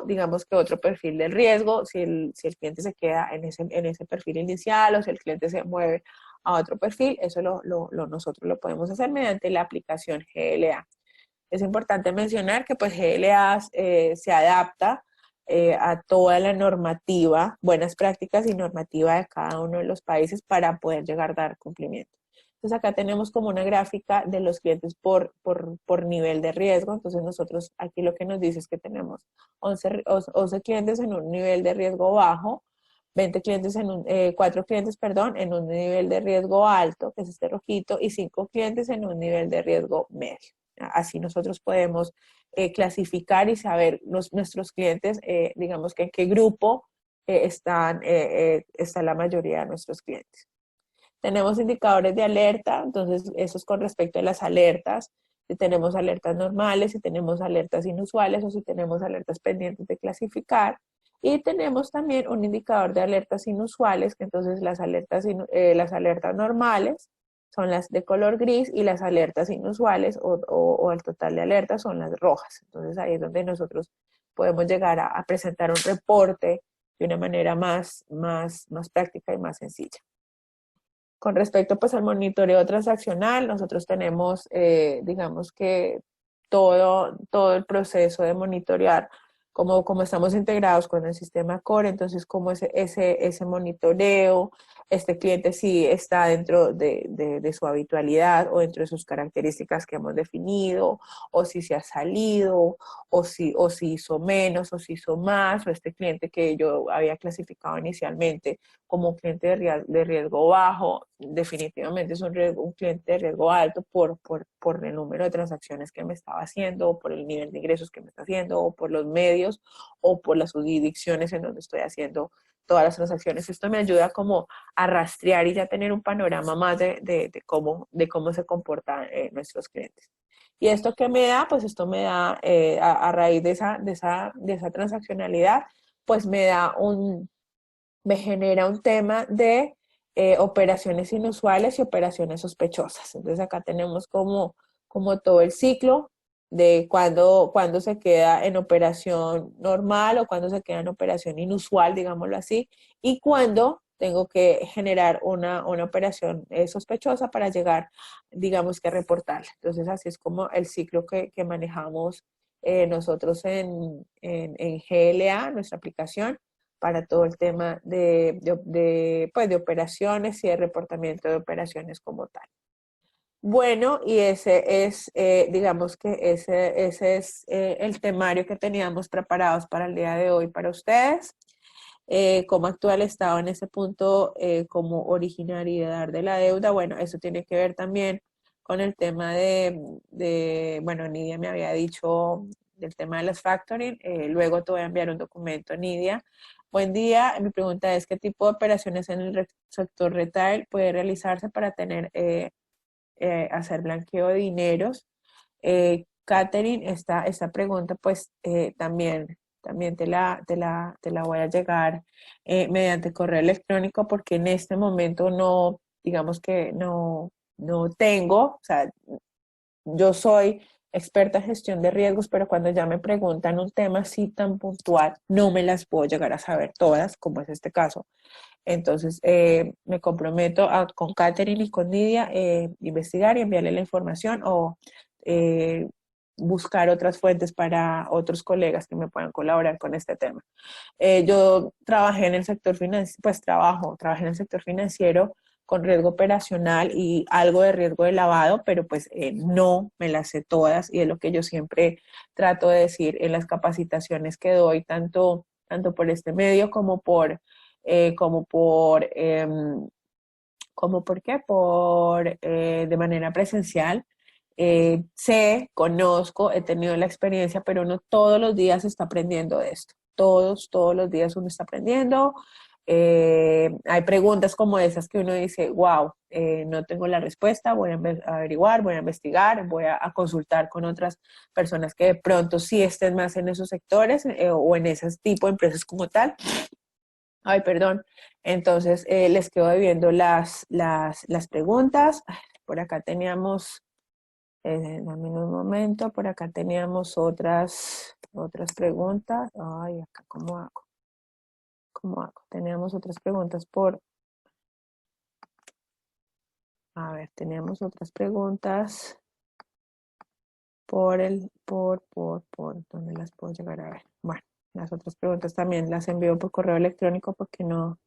digamos que otro perfil del riesgo, si el cliente se queda en ese perfil inicial o si el cliente se mueve a otro perfil. Eso nosotros lo podemos hacer mediante la aplicación GLA. Es importante mencionar que pues GLA se adapta a toda la normativa, buenas prácticas y normativa de cada uno de los países para poder llegar a dar cumplimiento. Entonces acá tenemos como una gráfica de los clientes por nivel de riesgo. Entonces nosotros aquí lo que nos dice es que tenemos 11 clientes en un nivel de riesgo bajo, 4 clientes, perdón, en un nivel de riesgo alto, que es este rojito, y 5 clientes en un nivel de riesgo medio. Así nosotros podemos clasificar y saber nuestros clientes, digamos que en qué grupo está la mayoría de nuestros clientes. Tenemos indicadores de alerta, entonces eso es con respecto a las alertas. Si tenemos alertas normales, si tenemos alertas inusuales o si tenemos alertas pendientes de clasificar. Y tenemos también un indicador de alertas inusuales, que entonces las alertas normales son las de color gris y las alertas inusuales o el total de alertas son las rojas. Entonces ahí es donde nosotros podemos llegar a presentar un reporte de una manera más práctica y más sencilla. Con respecto pues al monitoreo transaccional, nosotros tenemos, digamos que todo el proceso de monitorear, como estamos integrados con el sistema core, entonces como ese monitoreo, este cliente sí está dentro de su habitualidad o dentro de sus características que hemos definido, o si se ha salido, o si hizo menos, o si hizo más, o este cliente que yo había clasificado inicialmente como cliente de riesgo bajo, definitivamente es un cliente de riesgo alto por el número de transacciones que me estaba haciendo, o por el nivel de ingresos que me está haciendo, o por los medios, o por las jurisdicciones en donde estoy haciendo todas las transacciones. Esto me ayuda como a rastrear y ya tener un panorama más de cómo se comportan nuestros clientes. ¿Y esto qué me da? Pues esto me da, a raíz de esa transaccionalidad, pues me genera un tema de operaciones inusuales y operaciones sospechosas. Entonces acá tenemos como todo el ciclo de cuando se queda en operación normal o cuando se queda en operación inusual, digámoslo así, y cuando tengo que generar una operación sospechosa para llegar, digamos que a reportarla. Entonces así es como el ciclo que manejamos nosotros en GLA, nuestra aplicación, para todo el tema pues, de operaciones y de reportamiento de operaciones como tal. Bueno, y ese es, digamos que ese es el temario que teníamos preparados para el día de hoy para ustedes. Cómo actúa el Estado en ese punto como originariedad de la deuda. Bueno, eso tiene que ver también con el tema bueno, Nidia me había dicho del tema de las factoring, luego te voy a enviar un documento, Nidia. Buen día, mi pregunta es, ¿qué tipo de operaciones en el sector retail puede realizarse para hacer blanqueo de dineros? Catherine, esta pregunta pues también te la voy a llegar mediante correo electrónico porque en este momento no, digamos que no tengo, o sea, yo soy experta en gestión de riesgos, pero cuando ya me preguntan un tema así tan puntual, no me las puedo llegar a saber todas, como es este caso. Entonces, me comprometo con Catherine y con Nidia investigar y enviarle la información o eh, buscar otras fuentes para otros colegas que me puedan colaborar con este tema. Yo trabajé en el sector financiero, pues trabajé en el sector financiero con riesgo operacional y algo de riesgo de lavado, pero pues no me las sé todas y es lo que yo siempre trato de decir en las capacitaciones que doy, tanto por este medio como por, ¿como por qué? De manera presencial. Sé, conozco, he tenido la experiencia, pero no todos los días se está aprendiendo de esto. Todos los días uno está aprendiendo. Hay preguntas como esas que uno dice, wow, no tengo la respuesta, voy a averiguar, voy a investigar, voy a consultar con otras personas que de pronto sí estén más en esos sectores o en ese tipo de empresas como tal. Ay, perdón. Entonces, les quedo debiendo las preguntas. Por acá teníamos, dame un momento, por acá teníamos otras preguntas. Ay, acá, ¿cómo hago? ¿Cómo hago? Teníamos otras preguntas a ver, teníamos otras preguntas ¿dónde las puedo llegar a ver? Bueno, las otras preguntas también las envío por correo electrónico porque no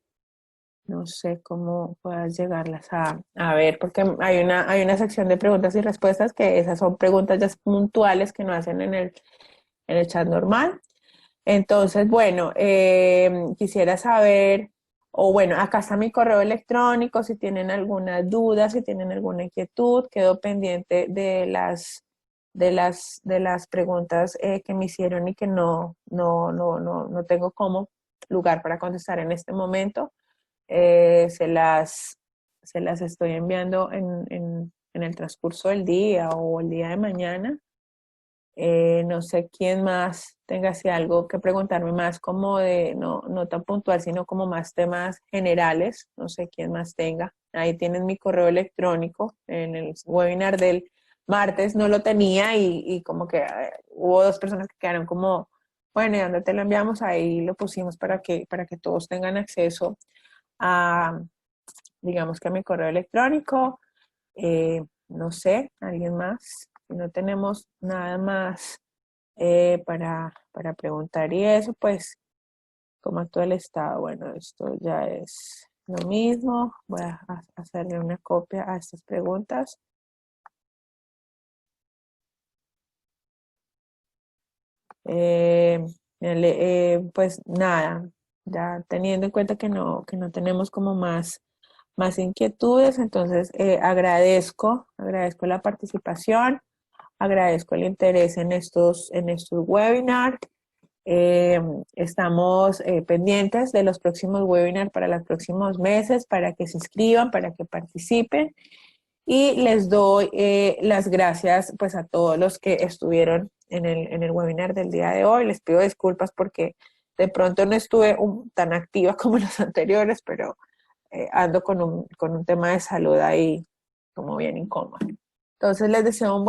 sé cómo puedas llegarlas a ver, porque hay una sección de preguntas y respuestas que esas son preguntas ya puntuales que no hacen en el chat normal. Entonces, bueno, quisiera saber, o bueno, acá está mi correo electrónico, si tienen alguna duda, si tienen alguna inquietud, quedo pendiente de las preguntas que me hicieron y que no tengo lugar para contestar en este momento. Se las estoy enviando en el transcurso del día o el día de mañana. No sé quién más tenga así algo que preguntarme más como no tan puntual, sino como más temas generales. No sé quién más tenga. Ahí tienen mi correo electrónico. En el webinar del martes no lo tenía y como que hubo dos personas que quedaron como, bueno, ¿y dónde te lo enviamos? Ahí lo pusimos para que todos tengan acceso a, digamos que a mi correo electrónico. No sé, ¿alguien más? Si no tenemos nada más para preguntar y eso, pues, ¿cómo actúa el Estado? Bueno, esto ya es lo mismo. Voy a hacerle una copia a estas preguntas. Eh, pues nada, ya teniendo en cuenta que no tenemos como más más inquietudes. Entonces, agradezco la participación, agradezco el interés en estos webinars. Estamos pendientes de los próximos webinars para los próximos meses, para que se inscriban, para que participen. Y les doy las gracias pues a todos los que estuvieron en el webinar del día de hoy. Les pido disculpas porque de pronto no estuve tan activa como los anteriores, pero ando con un tema de salud ahí como bien incómodo. Entonces les deseo un buen